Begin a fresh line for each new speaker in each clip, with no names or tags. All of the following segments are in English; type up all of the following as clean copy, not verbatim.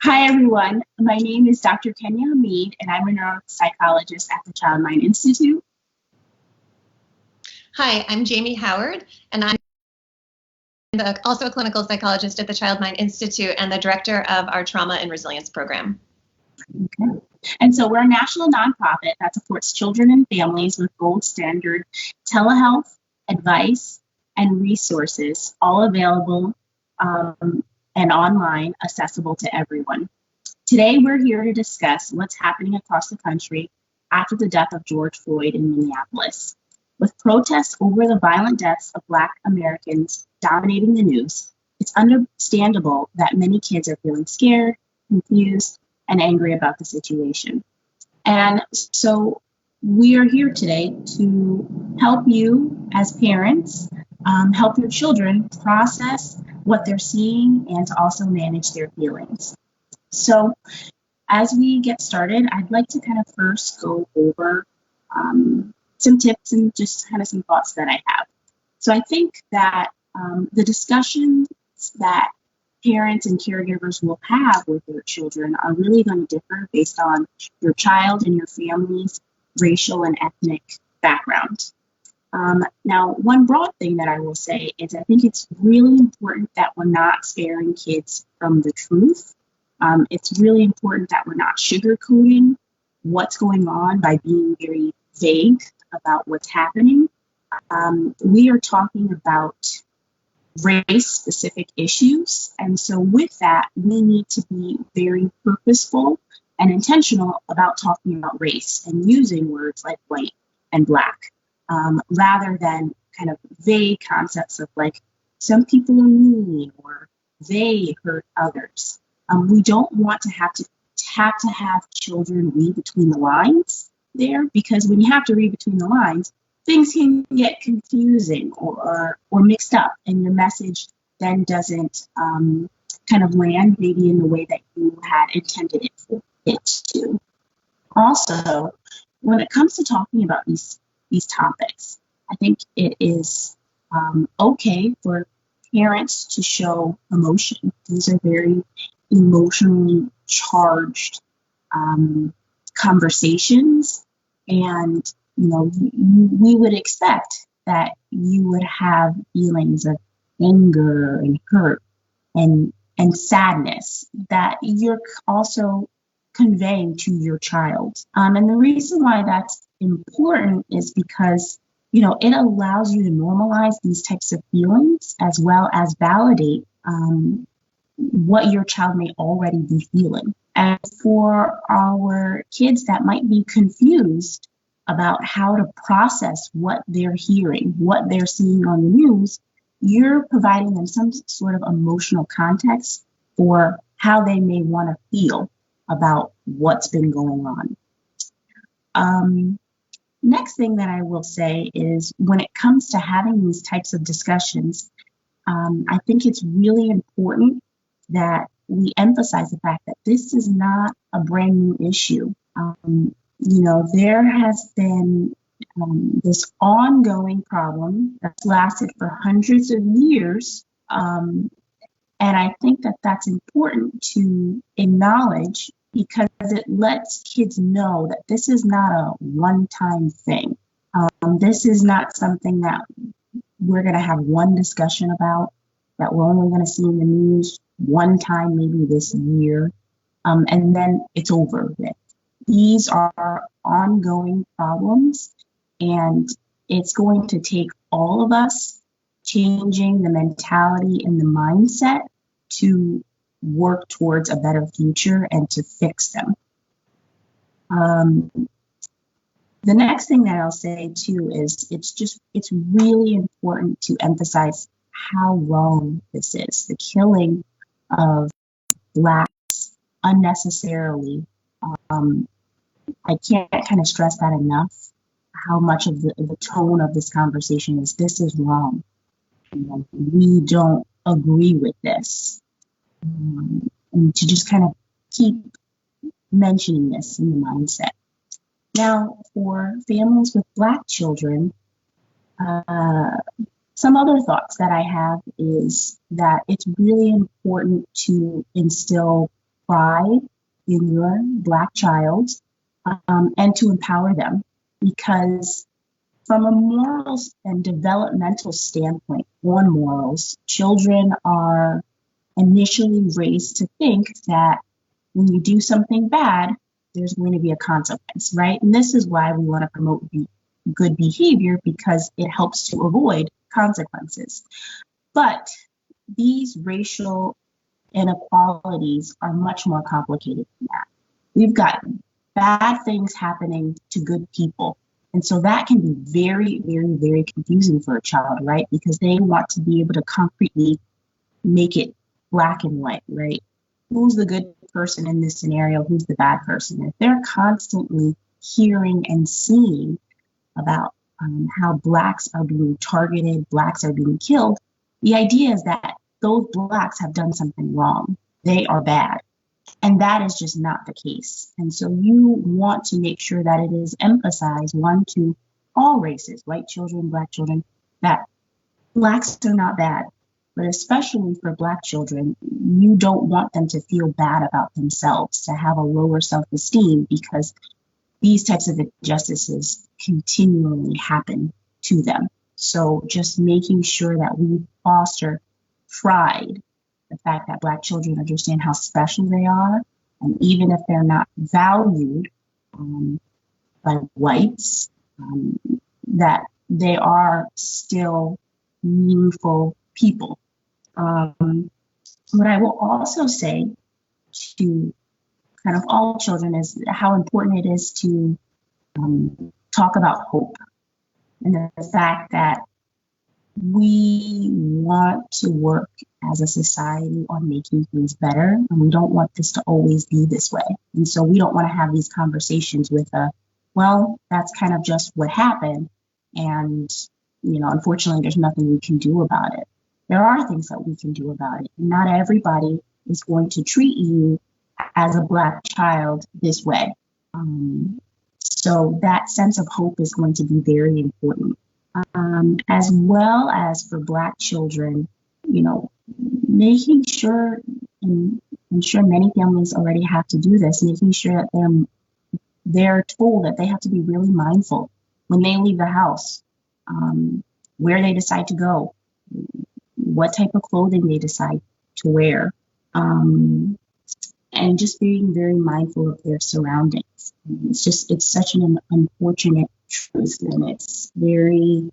Hi, everyone. My name is Dr. Kenya Hamid, and I'm a neuropsychologist at the Child Mind Institute.
Hi, I'm Jamie Howard, and I'm also a clinical psychologist at the Child Mind Institute and the director of our Trauma and Resilience program.
Okay. And so we're a national nonprofit that supports children and families with gold standard telehealth, advice, and resources, all available and online, accessible to everyone. Today, we're here to discuss what's happening across the country after the death of George Floyd in Minneapolis. With protests over the violent deaths of Black Americans dominating the news, it's understandable that many kids are feeling scared, confused, and angry about the situation. And so we are here today to help you as parents, help your children process what they're seeing and to also manage their feelings. So as we get started, I'd like to kind of first go over some tips and just kind of some thoughts that I have. So I think that the discussions that parents and caregivers will have with their children are really going to differ based on your child and your family's racial and ethnic background. Now, one broad thing that I will say is I think it's really important that we're not sparing kids from the truth. It's really important that we're not sugarcoating what's going on by being very vague about what's happening. We are talking about race-specific issues. And so with that, we need to be very purposeful and intentional about talking about race and using words like white and Black, rather than kind of vague concepts of like, some people are mean or they hurt others. We don't want to have children read between the lines there, because when you have to read between the lines, things can get confusing or mixed up, and your message then doesn't kind of land maybe in the way that you had intended it to. Also, when it comes to talking about these topics, I think it is okay for parents to show emotion. These are very emotionally charged conversations, and we would expect that you would have feelings of anger and hurt and sadness that you're also conveying to your child. And the reason why that's important is because it allows you to normalize these types of feelings as well as validate what your child may already be feeling. And for our kids that might be confused about how to process what they're hearing, what they're seeing on the news, you're providing them some sort of emotional context for how they may want to feel about what's been going on. Next thing that I will say is when it comes to having these types of discussions, I think it's really important that we emphasize the fact that this is not a brand new issue. There has been this ongoing problem that's lasted for hundreds of years. And I think that that's important to acknowledge because it lets kids know that this is not a one-time thing. This is not something that we're going to have one discussion about, that we're only going to see in the news one time, maybe this year, and then it's over with. These are ongoing problems, and it's going to take all of us changing the mentality and the mindset to work towards a better future and to fix them. The next thing that I'll say too is it's really important to emphasize how wrong this is. The killing of Blacks unnecessarily. I can't kind of stress that enough, how much of the tone of this conversation is this is wrong. We don't agree with this. And to just kind of keep mentioning this in the mindset. Now, for families with Black children, some other thoughts that I have is that it's really important to instill pride in your Black child, and to empower them. Because from a morals and developmental standpoint, on morals, children are initially raised to think that when you do something bad, there's going to be a consequence, right? And this is why we want to promote good behavior, because it helps to avoid consequences. But these racial inequalities are much more complicated than that. We've got bad things happening to good people. And so that can be very, very, very confusing for a child, right? Because they want to be able to concretely make it black and white, right? Who's the good person in this scenario? Who's the bad person? If they're constantly hearing and seeing about how Blacks are being targeted, Blacks are being killed, the idea is that those Blacks have done something wrong. They are bad. And that is just not the case. And so you want to make sure that it is emphasized, one, to all races, white children, Black children, that Blacks are not bad. But especially for Black children, you don't want them to feel bad about themselves, to have a lower self-esteem, because these types of injustices continually happen to them. So just making sure that we foster pride, the fact that Black children understand how special they are, and even if they're not valued by whites, that they are still meaningful people. What I will also say to kind of all children is how important it is to talk about hope, and the fact that we want to work as a society on making things better, and we don't want this to always be this way. And so we don't want to have these conversations with well, that's kind of just what happened, and unfortunately, there's nothing we can do about it. There are things that we can do about it. Not everybody is going to treat you as a Black child this way. So that sense of hope is going to be very important. As well as for Black children, making sure, and I'm sure many families already have to do this, making sure that they're told that they have to be really mindful when they leave the house, where they decide to go, what type of clothing they decide to wear, and just being very mindful of their surroundings. It's such an unfortunate truth, and it's very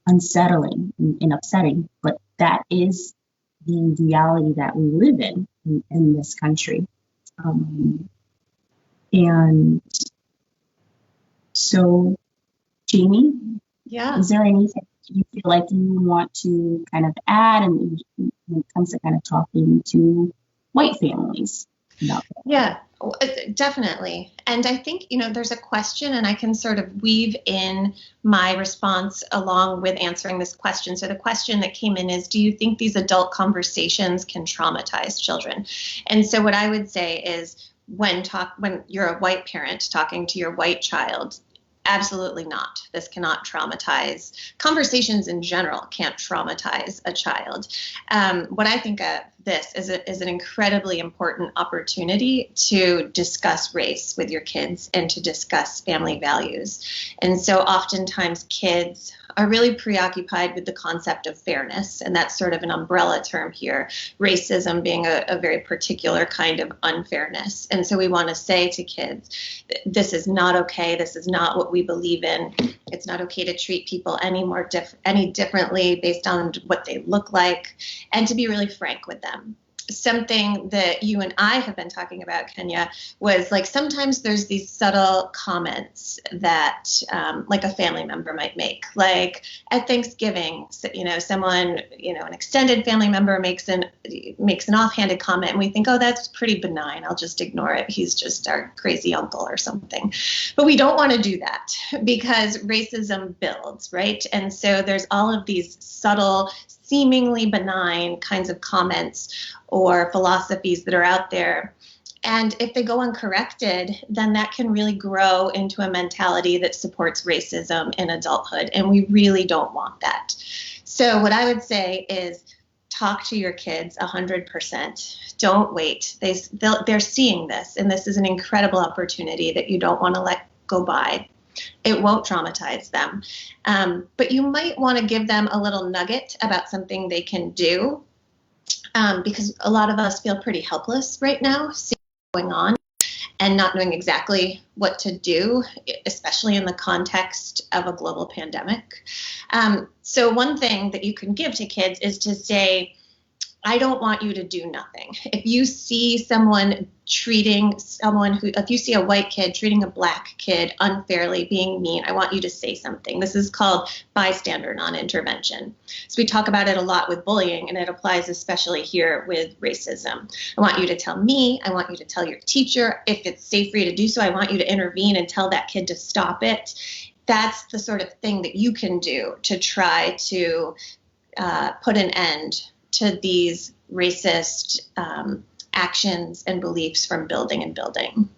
unsettling and upsetting, but that is the reality that we live in this country. And so, Jamie, is there anything you feel like you want to kind of add, and when it comes to kind of talking to white families about that?
Yeah, definitely. And I think, there's a question, and I can sort of weave in my response along with answering this question. So the question that came in is, do you think these adult conversations can traumatize children? And so what I would say is, when you're a white parent talking to your white child, absolutely not. This cannot traumatize. Conversations in general can't traumatize a child. What I think of this is an incredibly important opportunity to discuss race with your kids and to discuss family values. And so oftentimes kids are really preoccupied with the concept of fairness, and that's sort of an umbrella term here, racism being a very particular kind of unfairness. And so we want to say to kids, this is not okay, this is not what we believe in. It's not okay to treat people any differently based on what they look like, and to be really frank with them. Something that you and I have been talking about, Kenya, was like sometimes there's these subtle comments that like a family member might make, like at Thanksgiving, someone, an extended family member makes an offhanded comment, and we think, oh, that's pretty benign, I'll just ignore it, he's just our crazy uncle or something. But we don't want to do that, because racism builds, right? And so there's all of these subtle, seemingly benign kinds of comments or philosophies that are out there. And if they go uncorrected, then that can really grow into a mentality that supports racism in adulthood. And we really don't want that. So what I would say is talk to your kids 100%. Don't wait. They're seeing this, and this is an incredible opportunity that you don't want to let go by. It won't traumatize them. But you might want to give them a little nugget about something they can do, because a lot of us feel pretty helpless right now, seeing what's going on and not knowing exactly what to do, especially in the context of a global pandemic. So one thing that you can give to kids is to say, I don't want you to do nothing. If you see if you see a white kid treating a black kid unfairly, being mean, I want you to say something. This is called bystander non-intervention. So we talk about it a lot with bullying, and it applies especially here with racism. I want you to tell me, I want you to tell your teacher. If it's safe for you to do so, I want you to intervene and tell that kid to stop it. That's the sort of thing that you can do to try to put an end to these racist actions and beliefs from building and building.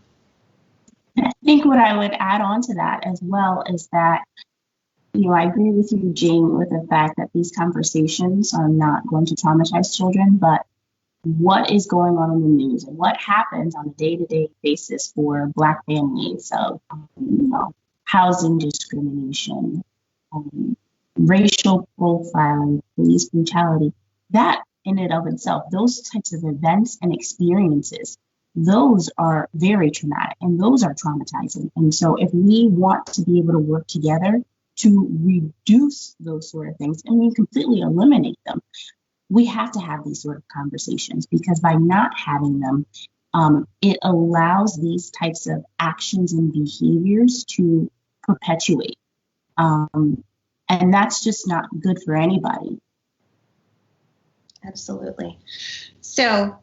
I think what I would add on to that as well is that, I agree with you, Jane, with the fact that these conversations are not going to traumatize children, but what is going on in the news and what happens on a day-to-day basis for Black families of, housing discrimination, racial profiling, police brutality, that in and of itself, those types of events and experiences, those are very traumatic and those are traumatizing. And so if we want to be able to work together to reduce those sort of things and we completely eliminate them, we have to have these sort of conversations, because by not having them, it allows these types of actions and behaviors to perpetuate. And that's just not good for anybody.
Absolutely. So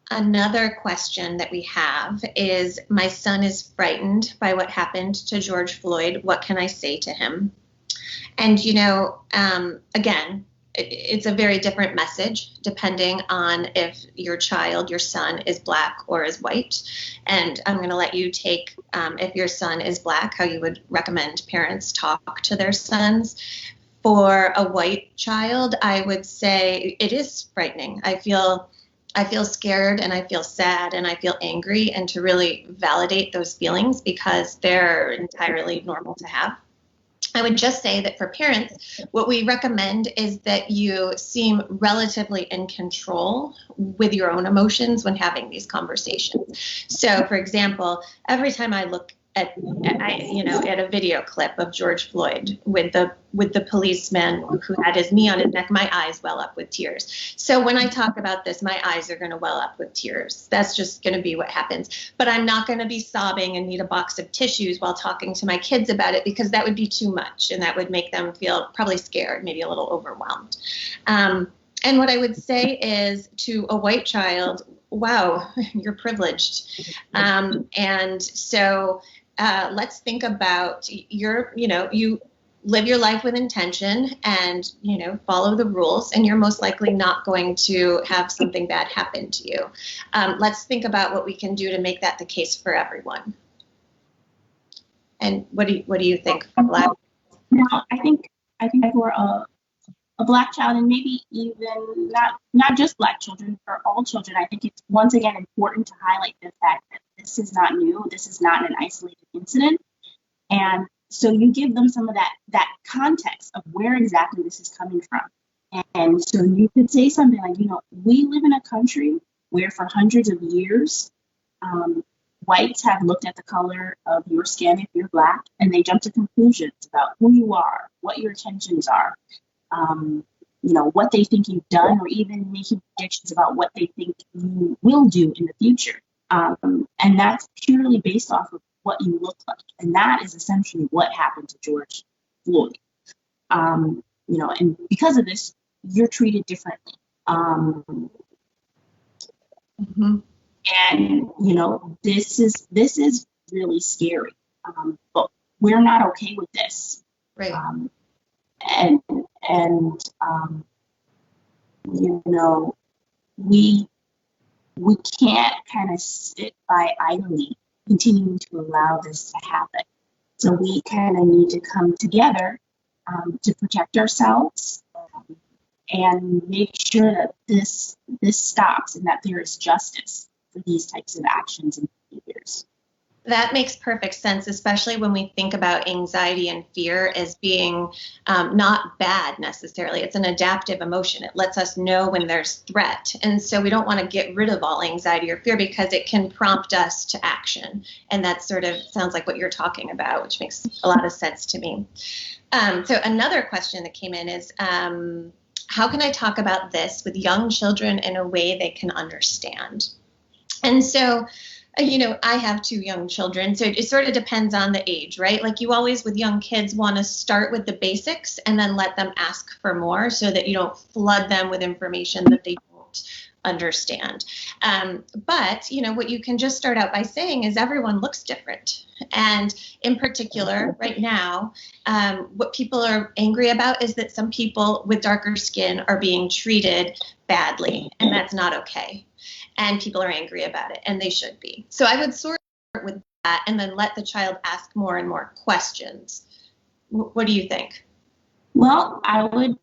another question that we have is, my son is frightened by what happened to George Floyd. What can I say to him? And, again, it's a very different message depending on if your son is Black or is white. And I'm going to let you take, if your son is Black, how you would recommend parents talk to their sons. For a white child, I would say it is frightening. I feel scared and I feel sad and I feel angry, and to really validate those feelings because they're entirely normal to have. I would just say that for parents, what we recommend is that you seem relatively in control with your own emotions when having these conversations. So, for example, every time I look at a video clip of George Floyd with the policeman who had his knee on his neck, my eyes well up with tears. So when I talk about this, my eyes are going to well up with tears. That's just going to be what happens. But I'm not going to be sobbing and need a box of tissues while talking to my kids about it, because that would be too much and that would make them feel probably scared, maybe a little overwhelmed. And what I would say is, to a white child, wow, you're privileged. And so let's think about you live your life with intention and, follow the rules, and you're most likely not going to have something bad happen to you. Let's think about what we can do to make that the case for everyone. And what do you think, Black?
Now, I think for a Black child, and maybe even not just Black children, for all children, I think it's once again important to highlight the fact that this is not new. This is not an isolated incident. And so you give them some of that context of where exactly this is coming from. And so you could say something like, we live in a country where for hundreds of years, whites have looked at the color of your skin if you're Black, and they jump to conclusions about who you are, what your intentions are, what they think you've done, or even making predictions about what they think you will do in the future. And that's purely based off of what you look like. And that is essentially what happened to George Floyd. And because of this, you're treated differently. And, this is really scary. But we're not okay with this.
Right.
We can't kind of sit by idly continuing to allow this to happen. So we kind of need to come together to protect ourselves and make sure that this stops and that there is justice for these types of actions and behaviors.
That makes perfect sense, especially when we think about anxiety and fear as being not bad necessarily. It's an adaptive emotion. It lets us know when there's threat. And so we don't want to get rid of all anxiety or fear because it can prompt us to action. And that sort of sounds like what you're talking about, which makes a lot of sense to me. So another question that came in is, how can I talk about this with young children in a way they can understand? And so, I have 2 young children, so it sort of depends on the age, right? Like you always, with young kids, want to start with the basics and then let them ask for more so that you don't flood them with information that they don't understand. But, what you can just start out by saying is everyone looks different. And in particular, right now, what people are angry about is that some people with darker skin are being treated badly, and that's not okay. And people are angry about it, and they should be. So I would sort of start with that and then let the child ask more and more questions. What do you think?
Well, I would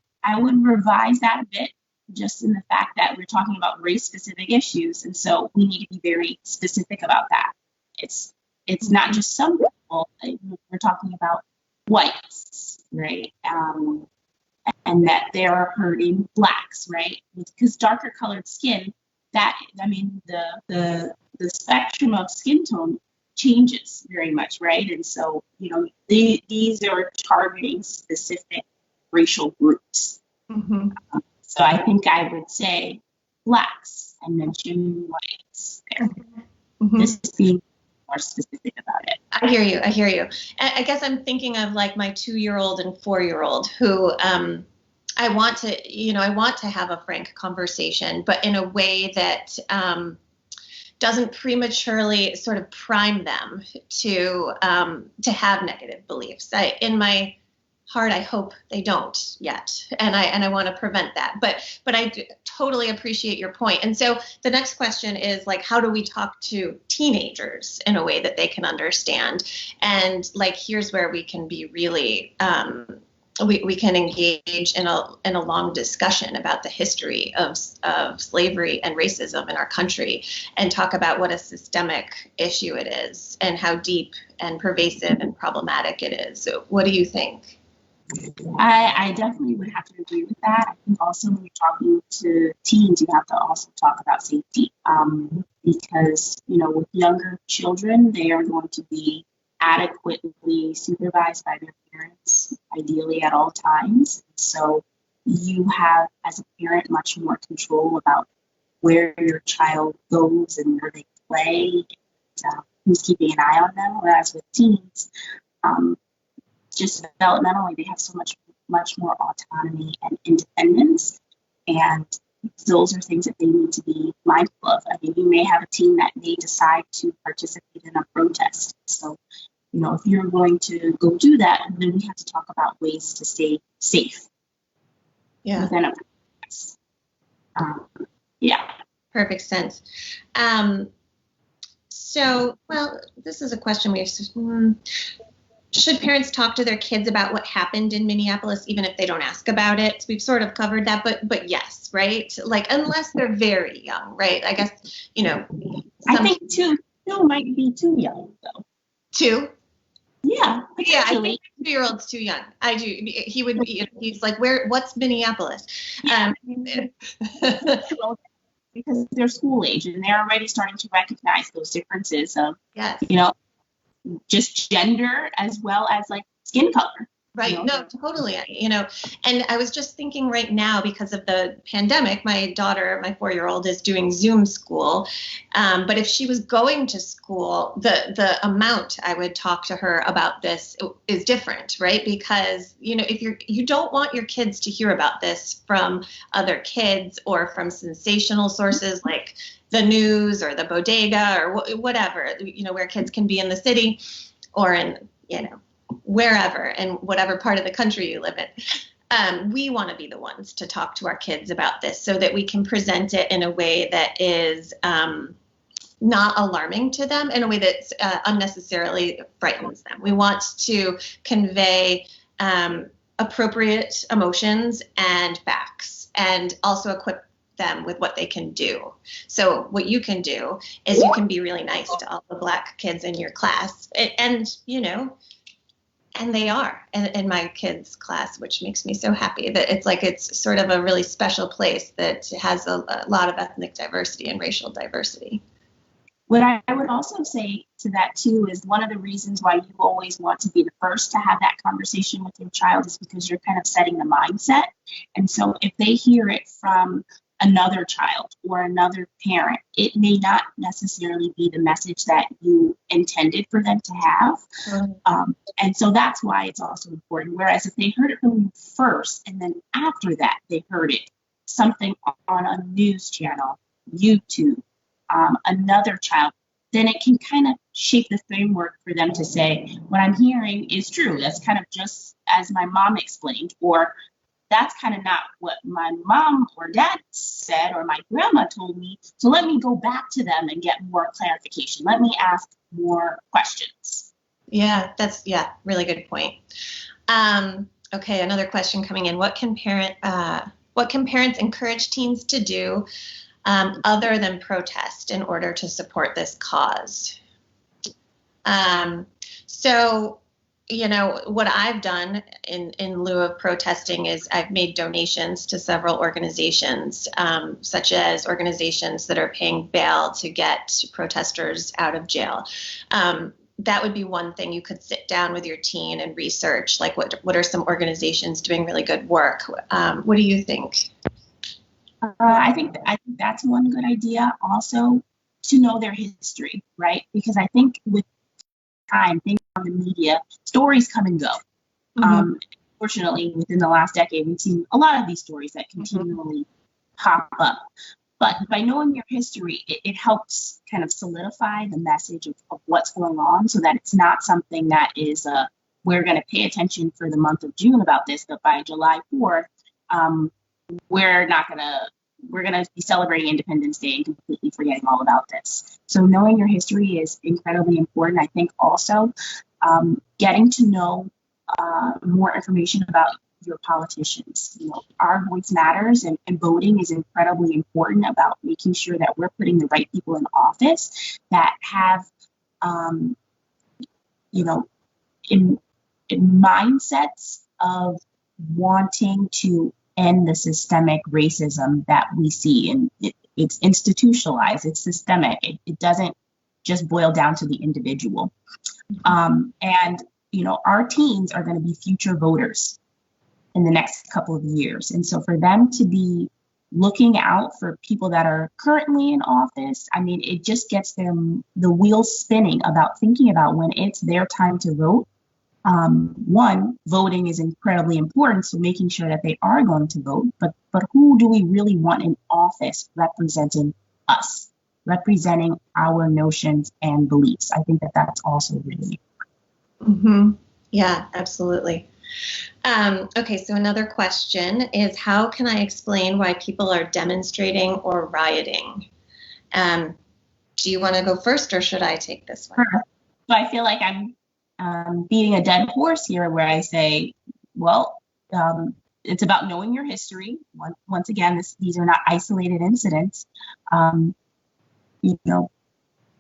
revise that a bit, just in the fact that we're talking about race-specific issues, and so we need to be very specific about that. It's not just some people. We're talking about whites, right? And that they are hurting blacks, right? Because darker colored skin, the spectrum of skin tone changes very much, right? And so, these are targeting specific racial groups.
Mm-hmm.
So I think I would say blacks and mention whites there.
Mm-hmm.
Just being more specific about it.
I hear you. I guess I'm thinking of like my 2-year-old and 4-year-old who I want to have a frank conversation, but in a way that doesn't prematurely sort of prime them to have negative beliefs. In my heart, I hope they don't yet, and I want to prevent that. But I totally appreciate your point. And so the next question is like, how do we talk to teenagers in a way that they can understand? And like, here's where we can be really we can engage in a long discussion about the history of slavery and racism in our country, and talk about what a systemic issue it is and how deep and pervasive and problematic it is. So what do you think?
I definitely would have to agree with that. I think also when you're talking to teens, you have to also talk about safety, because with younger children, they are going to be adequately supervised by their parents, ideally at all times. So you have, as a parent, much more control about where your child goes and where they play, and who's keeping an eye on them. Whereas with teens, just developmentally, they have so much more autonomy and independence, and those are things that they need to be mindful of. I mean, you may have a teen that may decide to participate in a protest. So, if you're going to go do that, then we have to talk about ways to stay safe within a protest.
Perfect sense. So, this is a question we have. Should parents talk to their kids about what happened in Minneapolis, even if they don't ask about it? We've sort of covered that, but yes, right? Like, unless they're very young, right? I guess,
I think two might be too young, though.
2?
Yeah.
Yeah, I think 2-year-old's too young. I do. He would be, he's like, what's Minneapolis?
Because they're school age and they're already starting to recognize those differences of,
yes.
Just gender as well as like skin color.
Right. No, totally. And I was just thinking right now, because of the pandemic, my daughter, my 4-year-old, is doing Zoom school. But if she was going to school, the amount I would talk to her about this is different, right? Because, if you don't want your kids to hear about this from other kids or from sensational sources like the news or the bodega or whatever, where kids can be in the city or in, wherever and whatever part of the country you live in. We want to be the ones to talk to our kids about this so that we can present it in a way that is not alarming to them, in a way that unnecessarily frightens them. We want to convey appropriate emotions and facts. and also equip them with what they can do. So what you can do is you can be really nice to all the Black kids in your class, and and they are in my kids' class, which makes me so happy that it's sort of a really special place that has a lot of ethnic diversity and racial diversity.
What I would also say to that too is one of the reasons why you always want to be the first to have that conversation with your child is because you're kind of setting the mindset. And so if they hear it from another child or another parent, it may not necessarily be the message that you intended for them to have. And so that's why it's also important. Whereas if they heard it from you first, and then after that, they heard it something on a news channel, YouTube, another child, then it can kind of shape the framework for them to say, what I'm hearing is true. That's kind of just as my mom explained, or that's kind of not what my mom or dad said, or my grandma told me. So let me go back to them and get more clarification. Let me ask more questions.
Yeah, that's really good point. Okay, another question coming in. What can parents encourage teens to do other than protest in order to support this cause? So, what I've done in lieu of protesting is I've made donations to several organizations, such as organizations that are paying bail to get protesters out of jail. That would be one thing. You could sit down with your teen and research, like what are some organizations doing really good work? What do you think?
I think that's one good idea. Also, to know their history, right? Because I think with time, things on the media, stories come and go. Fortunately, within the last decade, we've seen a lot of these stories that continually pop up. But by knowing your history, it helps kind of solidify the message of what's going on, so that it's not something that is we're going to pay attention for the month of June about this, but by July 4th, we're going to be celebrating Independence Day and completely forgetting all about this. So knowing your history is incredibly important. I think also getting to know more information about your politicians. Our voice matters, and voting is incredibly important about making sure that we're putting the right people in office that have, in mindsets of wanting to end the systemic racism that we see. And it's institutionalized, it's systemic. It doesn't just boil down to the individual. And our teens are going to be future voters in the next couple of years. And so for them to be looking out for people that are currently in office, I mean, it just gets them the wheels spinning about thinking about when it's their time to vote. One, voting is incredibly important, so making sure that they are going to vote, but who do we really want in office representing us, representing our notions and beliefs? I think that that's also really important.
Yeah, absolutely. Okay, so another question is, how can I explain why people are demonstrating or rioting? Do you want to go first, or should I take this one?
Sure. So I feel like I'm beating a dead horse here, where I say, well, it's about knowing your history. Once again, these are not isolated incidents.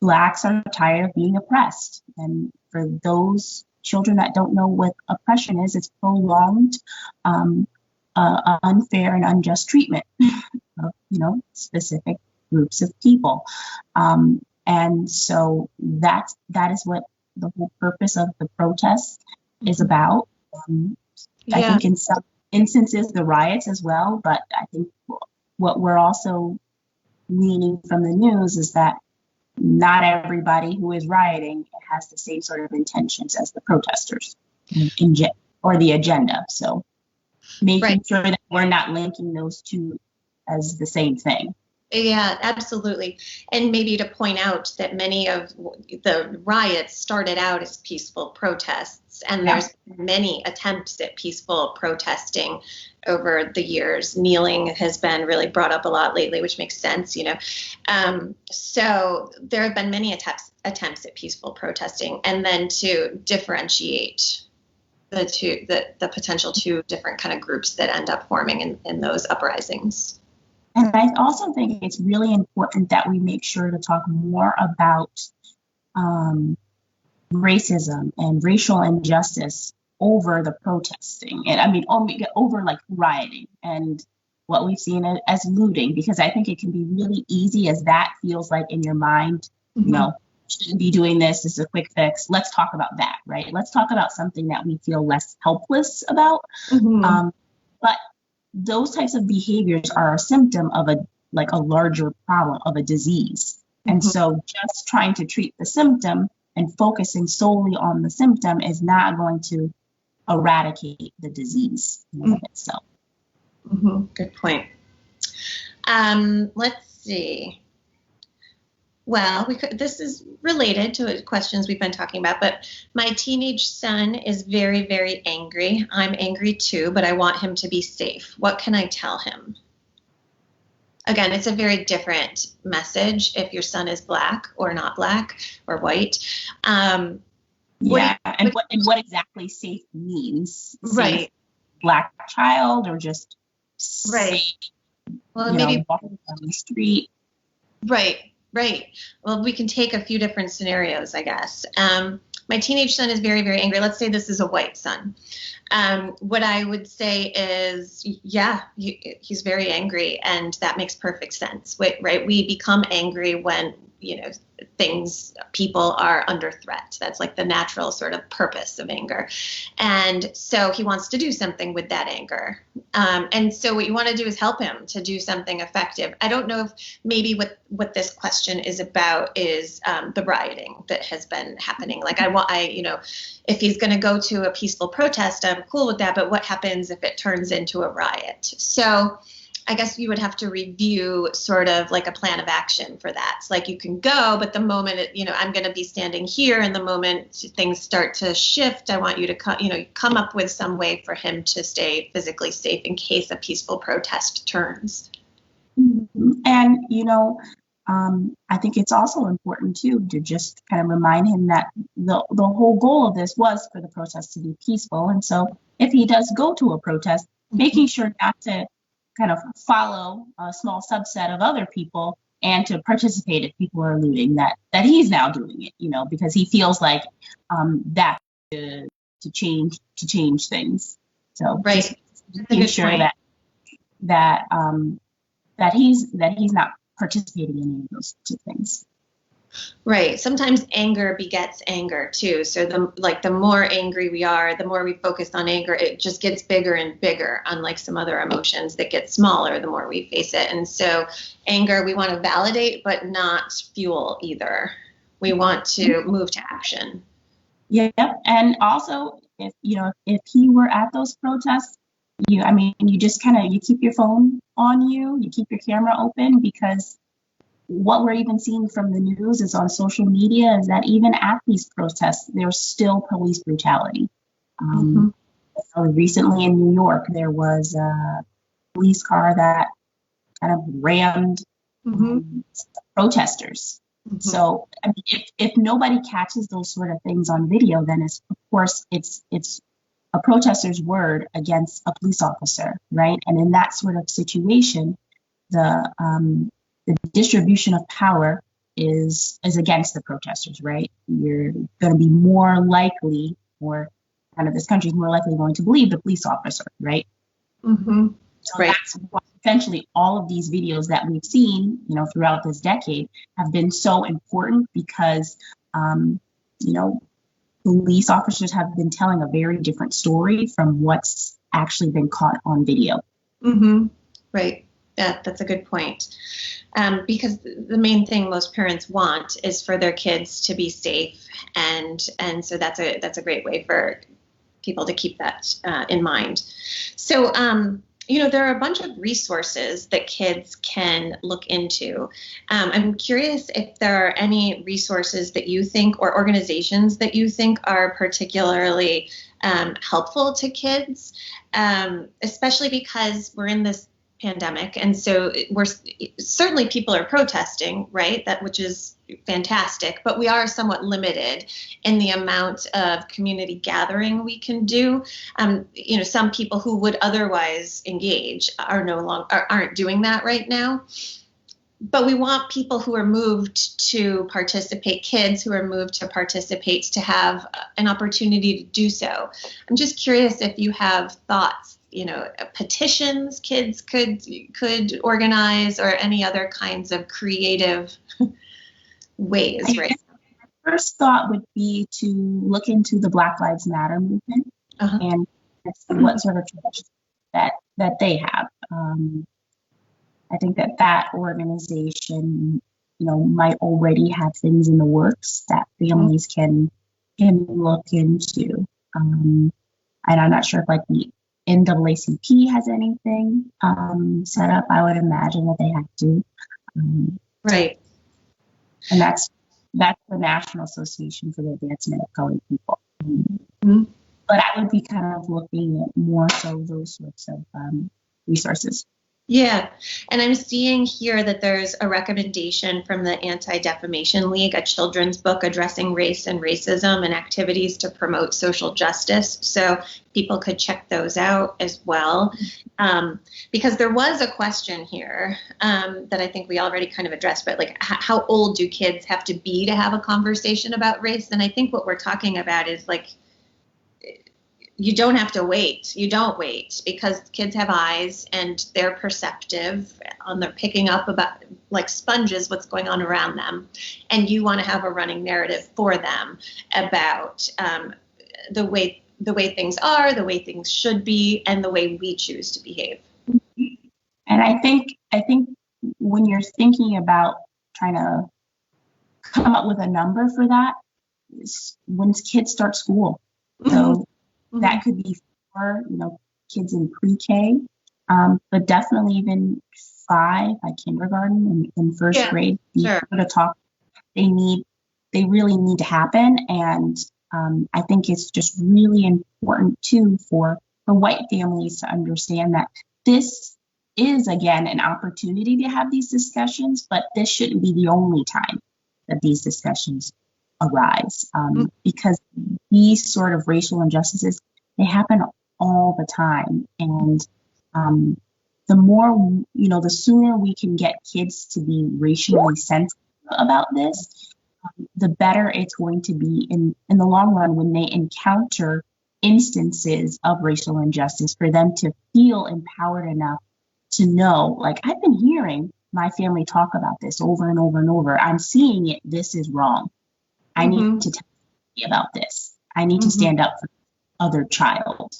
Blacks are tired of being oppressed. And for those children that don't know what oppression is, it's prolonged, unfair and unjust treatment of, specific groups of people. And so that is what the whole purpose of the protest is about. I think in some instances the riots as well, but I think what we're also gleaning from the news is that not everybody who is rioting has the same sort of intentions as the protesters or the agenda. So making sure that we're not linking those two as the same thing.
Yeah, absolutely. And maybe to point out that many of the riots started out as peaceful protests, and there's many attempts at peaceful protesting over the years. Kneeling has been really brought up a lot lately, which makes sense, So there have been many attempts at peaceful protesting, and then to differentiate the potential two different kind of groups that end up forming in those uprisings.
And I also think it's really important that we make sure to talk more about racism and racial injustice over the protesting. And I mean, over like rioting and what we've seen as looting, because I think it can be really easy as that feels like in your mind, you know, shouldn't be doing this. This is a quick fix. Let's talk about that, right? Let's talk about something that we feel less helpless about. But those types of behaviors are a symptom of a larger problem, of a disease. And so just trying to treat the symptom and focusing solely on the symptom is not going to eradicate the disease in of itself.
Good point. Let's see. Well, this is related to questions we've been talking about, but my teenage son is very, very angry. I'm angry too, but I want him to be safe. What can I tell him? Again, it's a very different message if your son is black or not black or white.
And what exactly safe means.
Right.
Safe black child or just safe,
well, maybe
walking down the street.
Right. Well, we can take a few different scenarios, I guess. My teenage son is very, very angry. Let's say this is a white son. What I would say is, he's very angry, and that makes perfect sense, right? We become angry when, people are under threat. That's like the natural sort of purpose of anger. And so he wants to do something with that anger. And so what you want to do is help him to do something effective. I don't know if maybe what this question is about is the rioting that has been happening. Like if he's going to go to a peaceful protest, I'm cool with that. But what happens if it turns into a riot? So I guess you would have to review sort of like a plan of action for that. It's like you can go, but the moment I'm going to be standing here, and the moment things start to shift, I want you to come up with some way for him to stay physically safe in case a peaceful protest turns.
And I think it's also important too to just kind of remind him that the whole goal of this was for the protest to be peaceful. And so if he does go to a protest, making sure not to kind of follow a small subset of other people and to participate if people are looting, that he's now doing it, because he feels like that to change things. So
right,
making sure that he's not participating in any of those two things.
Right. Sometimes anger begets anger too. So the more angry we are, the more we focus on anger, it just gets bigger and bigger, unlike some other emotions that get smaller the more we face it. And so anger, we want to validate, but not fuel either. We want to move to action.
Yeah. And also if he were at those protests, you just you keep your phone on you keep your camera open, because what we're even seeing from the news is on social media is that even at these protests, there's still police brutality. Recently in New York, there was a police car that kind of rammed protesters. So if nobody catches those sort of things on video, then it's a protester's word against a police officer, right? And in that sort of situation, the distribution of power is against the protesters, right? You're going to be more likely, or kind of this country is more likely going to believe the police officer, right? So
right.
That's why essentially all of these videos that we've seen, throughout this decade have been so important, because, police officers have been telling a very different story from what's actually been caught on video.
Right. That's a good point. Because the main thing most parents want is for their kids to be safe, and so that's a great way for people to keep that in mind. So there are a bunch of resources that kids can look into. I'm curious if there are any resources that you think, or organizations that you think are particularly helpful to kids, especially because we're in this pandemic. And so we're certainly people are protesting, right? That which is fantastic, but we are somewhat limited in the amount of community gathering we can do. Some people who would otherwise engage are no longer aren't doing that right now. But we want people who are moved to participate, kids who are moved to participate, to have an opportunity to do so. I'm just curious if you have thoughts, petitions kids could organize, or any other kinds of creative ways, right?
My first thought would be to look into the Black Lives Matter movement and see what sort of traditions that they have. I think that organization, might already have things in the works that families can look into. And I'm not sure if like the NAACP has anything set up. I would imagine that they have to.
Right.
And that's the National Association for the Advancement of Colored People. But I would be kind of looking at more so those sorts of resources.
Yeah. And I'm seeing here that there's a recommendation from the Anti-Defamation League, a children's book addressing race and racism and activities to promote social justice. So people could check those out as well. Because there was a question here that I think we already kind of addressed, but like, how old do kids have to be to have a conversation about race? And I think what we're talking about is like, you don't have to wait. You don't wait, because kids have eyes and they're perceptive and they're picking up about, like sponges, what's going on around them. And you want to have a running narrative for them about the way things are, the way things should be, and the way we choose to behave.
And I think when you're thinking about trying to come up with a number for that, is when kids start school. So that could be for, kids in pre-K, but definitely even 5, like kindergarten and first grade.
Sure.
To talk, they really need to happen. And I think it's just really important too for white families to understand that this is, again, an opportunity to have these discussions, but this shouldn't be the only time that these discussions arise, because these sort of racial injustices, they happen all the time. And the more, the sooner we can get kids to be racially sensitive about this, the better it's going to be in the long run when they encounter instances of racial injustice, for them to feel empowered enough to know, like, I've been hearing my family talk about this over and over and over. I'm seeing it. This is wrong. I need to tell you about this. I need to stand up for other child.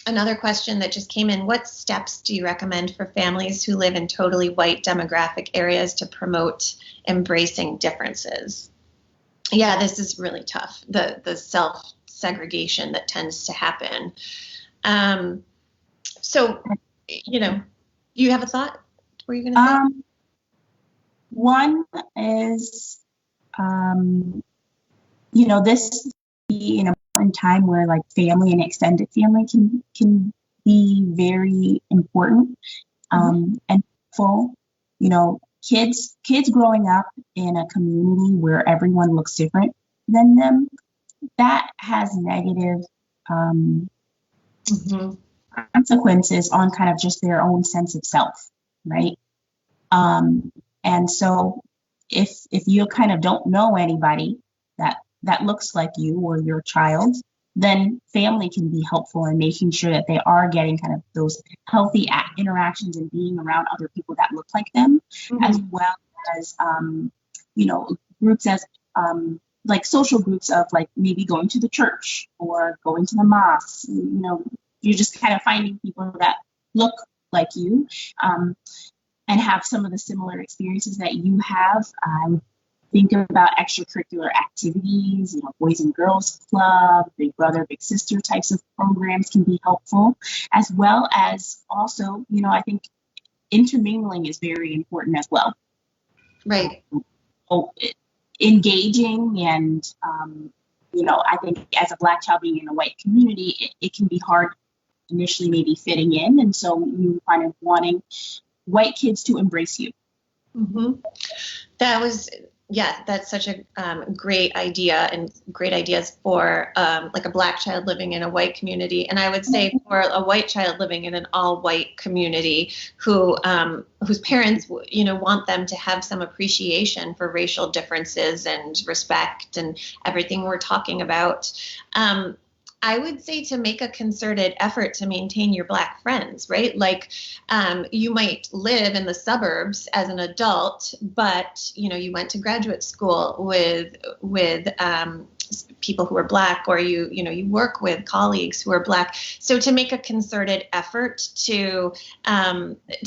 Another question that just came in: what steps do you recommend for families who live in totally white demographic areas to promote embracing differences? Yeah, this is really tough. The self-segregation that tends to happen. So, you have a thought? What were you going to say?
One is, this be an important time where like family and extended family can be very important and full. Kids growing up in a community where everyone looks different than them, that has negative consequences on kind of just their own sense of self, right? And so if you kind of don't know anybody that looks like you or your child, then family can be helpful in making sure that they are getting kind of those healthy interactions and being around other people that look like them, as well as, groups as like social groups of like maybe going to the church or going to the mosque. You're just kind of finding people that look like you and have some of the similar experiences that you have. Think about extracurricular activities, Boys and Girls Club, Big Brother, Big Sister types of programs can be helpful, as well as also, I think intermingling is very important as well.
Right.
Engaging and, I think as a Black child being in a white community, it can be hard initially maybe fitting in, and so you kind of wanting white kids to embrace you.
Mm-hmm. That was, yeah, that's such a great idea, and great ideas for like a Black child living in a white community. And I would say for a white child living in an all white community who whose parents, want them to have some appreciation for racial differences and respect and everything we're talking about. I would say to make a concerted effort to maintain your Black friends, right? Like you might live in the suburbs as an adult, but you went to graduate school with people who are Black, or you work with colleagues who are Black. So to make a concerted effort to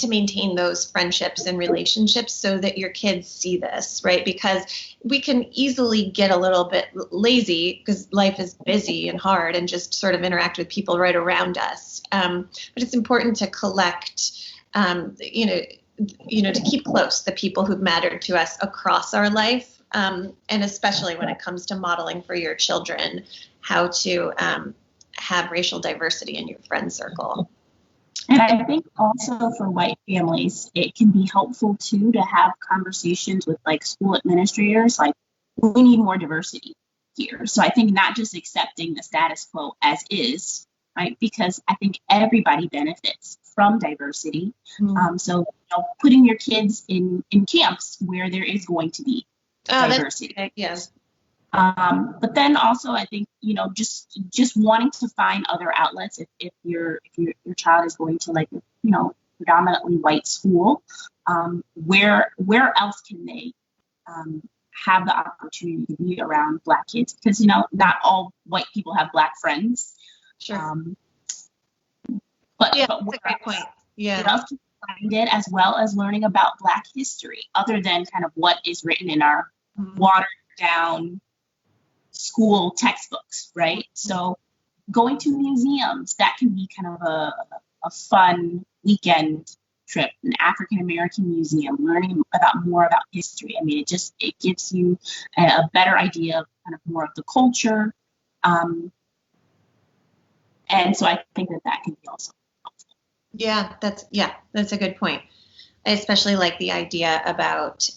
maintain those friendships and relationships, so that your kids see this, right? Because we can easily get a little bit lazy because life is busy and hard, and just sort of interact with people right around us. But it's important to collect, to keep close the people who've mattered to us across our life, and especially when it comes to modeling for your children how to have racial diversity in your friend circle.
And I think also for white families, it can be helpful too to have conversations with like school administrators, like we need more diversity here. So I think not just accepting the status quo as is, right? Because I think everybody benefits from diversity. So putting your kids in camps where there is going to be diversity.
Yes.
But then also, I think just wanting to find other outlets if your child is going to like predominantly white school, where else can they have the opportunity to be around Black kids? Because not all white people have Black friends.
Sure.
But
that's a great point. Yeah.
Where else can you find it, as well as learning about Black history, other than kind of what is written in our watered down school textbooks, right? So going to museums, that can be kind of a fun weekend trip, an African American museum, learning more about history. I mean, it gives you a better idea of kind of more of the culture. And so I think that can be also helpful.
Yeah, that's a good point. I especially like the idea about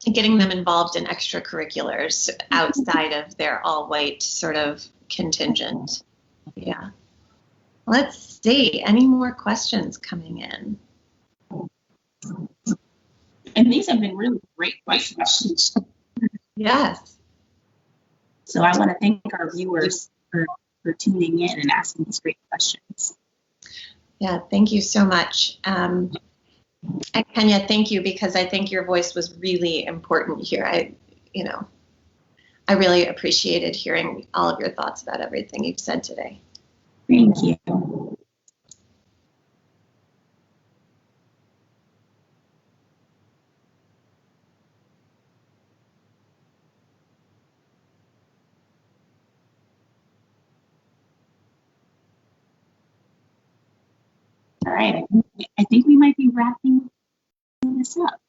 getting them involved in extracurriculars outside of their all-white sort of contingent. Yeah. Let's see. Any more questions coming in?
And these have been really great questions.
Yes.
So I want to thank our viewers for tuning in and asking these great questions.
Yeah, thank you so much. And Kenya, thank you, because I think your voice was really important here. I really appreciated hearing all of your thoughts about everything you've said today.
Thank you. All right, I think we might be wrapping this up.